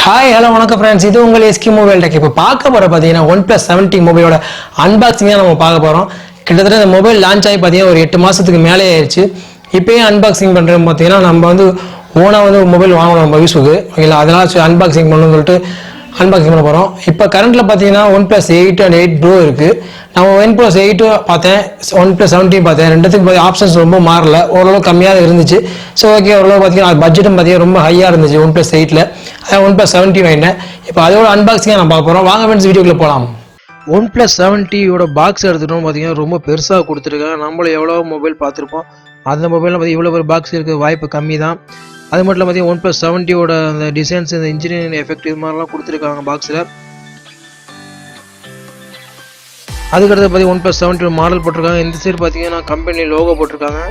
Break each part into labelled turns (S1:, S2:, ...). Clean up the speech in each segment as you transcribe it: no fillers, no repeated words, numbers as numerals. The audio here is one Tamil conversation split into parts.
S1: Hi, hello, வணக்கம் friends. இது உங்கள் SK Mobile Tech. இப்போ பார்க்க போற பாத்தீங்கன்னா OnePlus 17 மொபைலோட அன்பாக்சிங் தான் நம்ம பார்க்க போறோம். கிட்டத்தட்ட இந்த மொபைல் லான்ச் ஆகி பாத்தீங்கன்னா ஒரு 8 மாசத்துக்கு மேலே ஆயிருச்சு. இப்போயே அன்பாக்சிங் பண்றோம் பாத்தீங்கன்னா நம்ம வந்து ஓனா வந்து மொபைல் வாங்கணும் நம்ம யூஸ்க்கு. ஓகேங்களா? அதனால அன்பாக்சிங் பண்ணணும்னு சொல்லிட்டு அன்பாக்சிங் பண்ண போறோம். இப்போ கரண்ட்ல பாத்தீங்கன்னா OnePlus 8 and 8 Pro இருக்கு. நான் OnePlus 8 பார்த்தேன், OnePlus 17 பார்த்தேன். ரெண்டுத்துக்கு ஆப்ஷன்ஸ் ரொம்ப மாறல, ஓரளவு கம்மியாக இருந்துச்சு. ஸோ ஓகே, ஓரளவு பார்த்தீங்கன்னா பட்ஜெட்டும் பார்த்தீங்கன்னா ரொம்ப ஹையாக இருந்துச்சு OnePlus 8ல. OnePlus 17 வாங்கினேன். இப்போ அதோட அன்பாக்சிங்காக நான் பார்க்க போகிறோம். வாங்க ஃப்ரெண்ட்ஸ், வீடியோக்குள்ள போகலாம். OnePlus 70 பாக்ஸ் எடுத்துட்டோம் பார்த்தீங்கன்னா ரொம்ப பெருசாக கொடுத்துருக்காங்க. நம்மளும் எவ்வளோ மொபைல் பார்த்துருப்போம், அந்த மொபைலில் பார்த்தீங்கன்னா இவ்வளோ ஒரு பாக்ஸ் இருக்க வாய்ப்பு கம்மி தான். அது மட்டும் இல்லை பார்த்தீங்கன்னா OnePlus 70 அந்த டிசைன்ஸ், இந்த இன்ஜினியரிங் எஃபெக்ட் இது மாதிரிலாம் கொடுத்துருக்காங்க பாக்ஸில். அதுக்கடுத்து பார்த்தீங்கன்னா OnePlus 70 மாடல் போட்டிருக்காங்க. இந்த சைடு பார்த்தீங்கன்னா கம்பெனி லோகோ போட்டிருக்காங்க.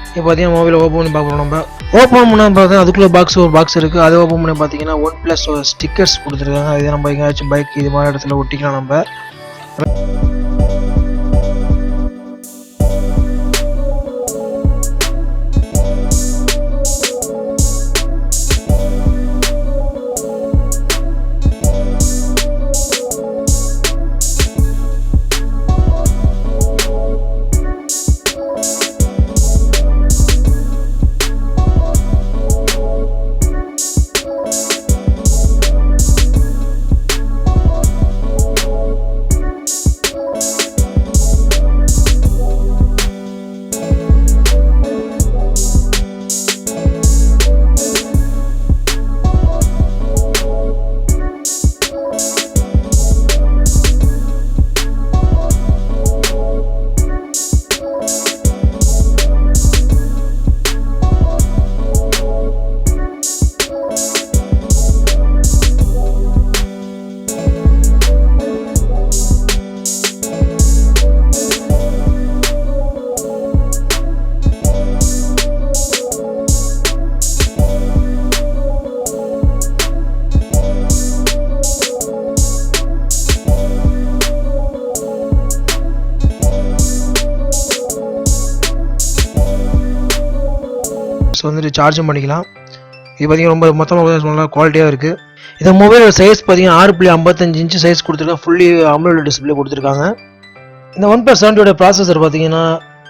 S1: இப்போ பார்த்தீங்கன்னா மொபைல் ஓப்பன் பண்ணி பார்க்குறோம். நம்ம ஓப்பன் பண்ண பார்த்தீங்கன்னா அதுக்குள்ளே ஒரு பாக்ஸ் இருக்குது. அதை ஓப்பன் பண்ணி பார்த்தீங்கன்னா OnePlus ஸ்டிக்கர்ஸ் கொடுத்துருக்காங்க. இதே நம்ம எங்கேயாச்சும் பைக் இது மாதிரி இடத்துல ஒட்டிக்கலாம் நம்ம. வந்துட்டு சார்ஜும் பண்ணிக்கலாம். இது பார்த்தீங்கன்னா ரொம்ப மொத்தமாக நல்லா குவாலிட்டியாக இருக்குது. இந்த மொபைலோட சைஸ் பார்த்தீங்கன்னா 6.55 இன்ச்சு சைஸ் கொடுத்துருக்காங்க. ஃபுல்லி AMOLED டிஸ்பிளே கொடுத்துருக்காங்க. இந்த OnePlus 70 ப்ராசஸர் பார்த்தீங்கன்னா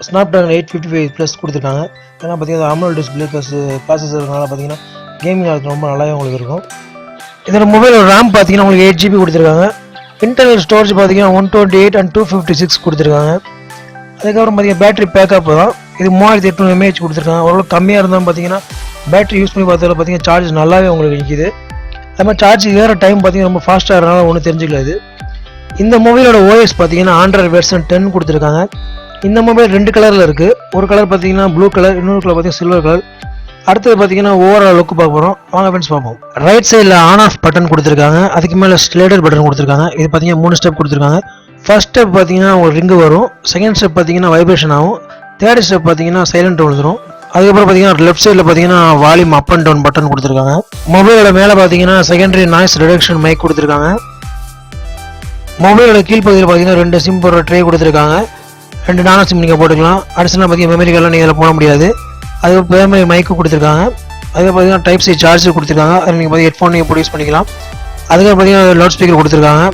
S1: Snapdragon 855+ கொடுத்துருக்காங்க. ஏன்னா பார்த்தீங்கன்னா AMOLED டிஸ்பிளே ப்ளஸ் ப்ராசஸர்னால பார்த்தீங்கன்னா கேமிங் ஆகிறது ரொம்ப நல்லாவே உங்களுக்கு இருக்கும். இதோட மொபைலோட RAM பார்த்தீங்கன்னா உங்களுக்கு 8GB கொடுத்துருக்காங்க. இன்டர்னல் ஸ்டோரேஜ் பார்த்தீங்கன்னா 128 and 256 கொடுத்துருக்காங்க. அதுக்கப்புறம் பார்த்தீங்கன்னா பேட்டரி பேக்கப் தான். இது 3800 mAh கொடுத்துருக்காங்க. ஓரளவு கம்மியாக இருந்தாலும் பார்த்தீங்கன்னா பேட்டரி யூஸ் பண்ணி பார்த்ததில் பார்த்தீங்கன்னா சார்ஜ் நல்லாவே உங்களுக்கு நிற்கிது. அது மாதிரி சார்ஜ் ஏற டைம் பார்த்தீங்கன்னா ரொம்ப ஃபாஸ்ட்டாக இருந்தாலும் ஒன்றும் தெரிஞ்சுக்கலாது. இந்த மொபைலோட OS பார்த்தீங்கன்னா ஆண்ட்ராய்டு வெர்ஷன் 10 கொடுத்துருக்காங்க. இந்த மொபைல் 2 கலரில் இருக்குது. ஒரு கலர் பார்த்தீங்கன்னா ப்ளூ கலர், இன்னொரு கலர் பார்த்தீங்கன்னா சில்வர் கலர். அடுத்தது பார்த்தீங்கன்னா ஓவரால் லுக்கு பார்க்க போகிறோம். வாங்க ஃப்ரெண்ட்ஸ் பார்ப்போம். ரைட் சைடில் ஆன் ஆஃப் பட்டன் கொடுத்துருக்காங்க. அதுக்கு மேலே ஸ்லைடர் பட்டன் கொடுத்துருக்காங்க. இது பார்த்தீங்கன்னா 3 ஸ்டெப் கொடுத்துருக்காங்க. ஃபர்ஸ்ட் ஸ்டெப் பார்த்தீங்கன்னா உங்களுக்கு ரிங்கு வரும். செகண்ட் ஸ்டெப் பார்த்தீங்கன்னா வைப்ரேஷன் ஆகும். தேர்ட் ஸ்டெப் பார்த்தீங்கன்னா சைலண்ட் விழுந்துடும். அதுக்கப்புறம் பார்த்தீங்கன்னா லெஃப்ட் சைடில் பார்த்தீங்கன்னா volume up and down button கொடுத்துருக்காங்க. மொபைலோட மேலே பார்த்தீங்கன்னா செகண்டரி நாய்ஸ் ரிடக்ஷன் மைக் கொடுத்துருக்காங்க. மொபைலோட கீழ்ப்பகுதியில் பார்த்தீங்கன்னா 2 சிம் போடுற ட்ரே கொடுத்துருக்காங்க. 2 நானோ சிம் நீங்கள் போட்டுக்கலாம். அடிஷனலாக பார்த்தீங்கன்னா மெமரி கார்டெலாம் நீங்கள் இதில் போட முடியாது. அதுக்கு மெமரி மைக்கு கொடுத்துருக்காங்க. அதுக்கு பார்த்தீங்கன்னா டைப் சி சார்ஜர் கொடுத்துருக்காங்க. அதில் நீங்கள் பார்த்தீங்கன்னா ஹெட்ஃபோன் நீங்கள் யூஸ் பண்ணிக்கலாம். அதுக்கு பார்த்தீங்கன்னா லவுட் ஸ்பீக்கர் கொடுத்துருக்காங்க.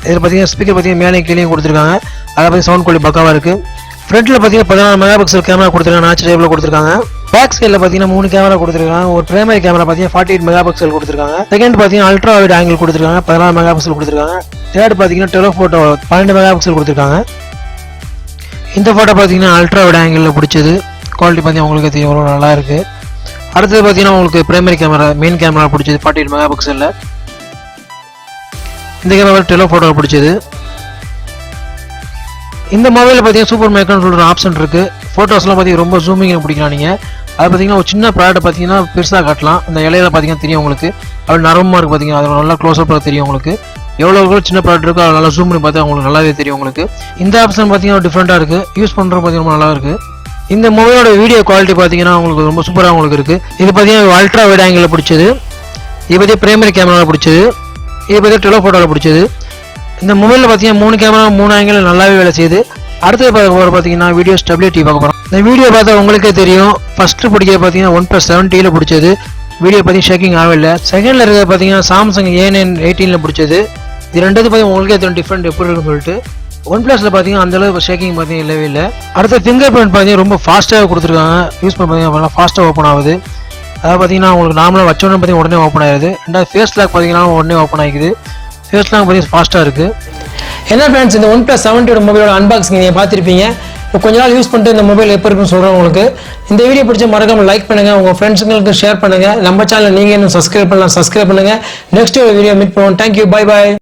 S1: இதில் பார்த்தீங்கன்னா ஸ்பீக்கர் பார்த்தீங்கன்னா மேலே கீழே கொடுத்துருக்காங்க. அதை பார்த்தீங்கன்னா சவுண்ட் குவாலிட்டி பக்காவாக இருக்குது. ஃப்ரண்ட்டில் பார்த்தீங்கன்னா 16 மெகாபிக்சல் கேமரா கொடுத்துருக்காங்க. நாச்சு டைப்பில் கொடுத்துருக்காங்க. பேக் சைடில் பார்த்தீங்கன்னா 3 கேமரா கொடுத்துருக்காங்க. ஒரு பிரைமரி கேமரா பார்த்தீங்கன்னா 48 மெகாபிக்சல் கொடுத்துருக்காங்க. செகண்ட் பார்த்தீங்கன்னா அல்ட்ரா வைட் ஆங்கிள் கொடுத்துருக்காங்க. 16 மெகாபிக்சல் கொடுத்துருக்காங்க. தேர்ட் பார்த்தீங்கன்னா டெலோஃபோட்டோ 12 மெகாபிக்சல் கொடுத்துருக்காங்க. இந்த ஃபோட்டோ பார்த்தீங்கன்னா அல்ட்ரா வைட் ஆங்கிளில் பிடிச்சது. குவாலிட்டி பார்த்தீங்கன்னா உங்களுக்கு தெரியும் எவ்வளோ நல்லா இருக்குது. அடுத்தது பார்த்தீங்கன்னா உங்களுக்கு பிரைமரி கேமரா மெயின் கேமரா பிடிச்சது 48 மெகாபிக்சலில். இந்த கேமரா டெலோஃபோட்டோ பிடிச்சது. இந்த மொபைலில் பார்த்தீங்கன்னா சூப்பர் மைக்ரோன்னு சொல்கிற ஆப்ஷன் இருக்குது. ஃபோட்டோஸ்லாம் பார்த்தீங்கன்னா ரொம்ப ஜூமிங் பிடிக்கலாம் நீங்கள். அது பார்த்தீங்கன்னா ஒரு சின்ன ப்ராடக்ட் பார்த்தீங்கன்னா பெருசாக காட்டலாம். இந்த இலையில பார்த்தீங்கன்னா தெரியும் உங்களுக்கு. அப்படி நரம்பமாக இருக்குது பார்த்தீங்கன்னா அது நல்லா க்ளோஸ்அப்பாக தெரியும் உங்களுக்கு. எவ்வளோ சின்ன ப்ராடக்ட் இருக்கோ அது நல்லா ஜூம் பண்ணி பார்த்தா உங்களுக்கு நல்லாவே தெரியும் உங்களுக்கு. இந்த ஆப்ஷன் பார்த்தீங்கன்னா டிஃப்ரெண்ட்டாக இருக்குது. யூஸ் பண்ணுறது பார்த்தீங்கன்னா ரொம்ப நல்லா இருக்குது. இந்த மொபைலோட வீடியோ குவாலிட்டி பார்த்தீங்கன்னா உங்களுக்கு ரொம்ப சூப்பராக உங்களுக்கு இருக்குது. இது பார்த்தீங்கன்னா அல்ட்ரா வைட் ஆங்கிளில் பிடிச்சது. இது பார்த்தீங்கன்னா பிரைமரி கேமராவில் பிடிச்சது. இது பார்த்தீங்கன்னா டெலோஃபோட்டோவில் பிடிச்சது. இந்த மொபைலில் பார்த்தீங்கன்னா 3 கேமரா 3 ஆங்கிள் நல்லாவே வேலை செய்யுது. அடுத்தது பார்த்தீங்கன்னா வீடியோ ஸ்டெபிலிட்டி பார்க்க போகிறோம். இந்த வீடியோ பார்த்தா உங்களுக்கே தெரியும். ஃபர்ஸ்ட் பிடிக்கிறது பார்த்தீங்கன்னா OnePlus 70ல பிடிச்சது. வீடியோ பார்த்தீங்கன்னா ஷேக்கிங் ஆகல. செகண்டில் இருக்கிறது பார்த்தீங்கன்னா சாம்சங் A9 18ல் பிடிச்சது. இது ரெண்டு பார்த்தீங்கன்னா உங்களுக்கே தெரியும் டிஃப்ரெண்ட் எப்படி இருக்குன்னு சொல்லிட்டு. OnePlusல பார்த்தீங்கன்னா அந்தளவுக்கு ஷேக்கிங் பார்த்தீங்கன்னா இல்லவே இல்லை. அடுத்த ஃபிங்கர் பிரிண்ட் பார்த்தீங்கன்னா ரொம்ப ஃபாஸ்ட்டாக கொடுத்துருக்காங்க. யூஸ் பண்ணி பார்த்தீங்கன்னா ஃபாஸ்ட்டாக ஓப்பன் ஆகுது. அதாவது பார்த்தீங்கன்னா உங்களுக்கு நார்மலாக வச்சோன்னு பார்த்தீங்கன்னா உடனே ஓப்பன் ஆகுது. ரெண்டாவது ஃபேஸ் லாக் பார்த்தீங்கன்னா உடனே ஓப்பன் ஆகிக்குது. ஃபேஸ் லாக் பார்த்தீங்கன்னா ஃபாஸ்ட்டாக இருக்குது.
S2: என்ன ஃப்ரெண்ட்ஸ், இந்த OnePlus 70 மொபைலோட அன்பாக்சிங் நீங்கள் பார்த்துருப்பீங்க. இப்போ கொஞ்ச நாள் யூஸ் பண்ணிட்டு இந்த மொபைல் எப்போ இருக்குன்னு சொல்கிறேன் உங்களுக்கு. இந்த வீடியோ பிடிச்ச மறக்காம லைக் பண்ணுங்கள், உங்கள் ஃப்ரெண்ட்ஸுங்களுக்கு ஷேர் பண்ணுங்கள். நம்ம சேனல் நீங்கள் இன்னும் சப்ஸ்கிரைப் பண்ணலாம், சப்ஸ்கிரைப் பண்ணுங்கள். நெக்ஸ்ட் ஒரு வீடியோ மீட் பண்ணுவோம். Thank you, bye bye.